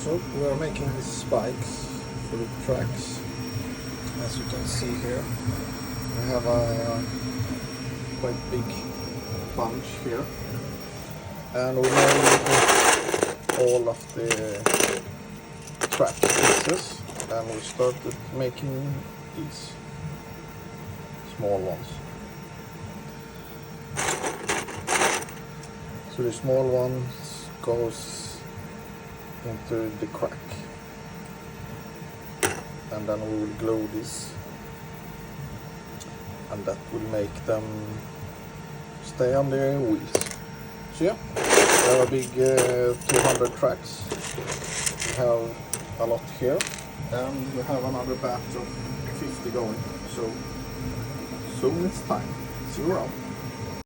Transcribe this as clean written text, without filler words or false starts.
So we are making these spikes for the tracks. As you can see here, we have a quite big bunch here, and we made all of the track pieces, and we started making these small ones. So the small ones goes into the crack, and then we will glue this, and that will make them stay on their wheels. So yeah, we have a big 200 tracks. We have a lot here, and we have another batch of 50 going. So soon it's time. See you around.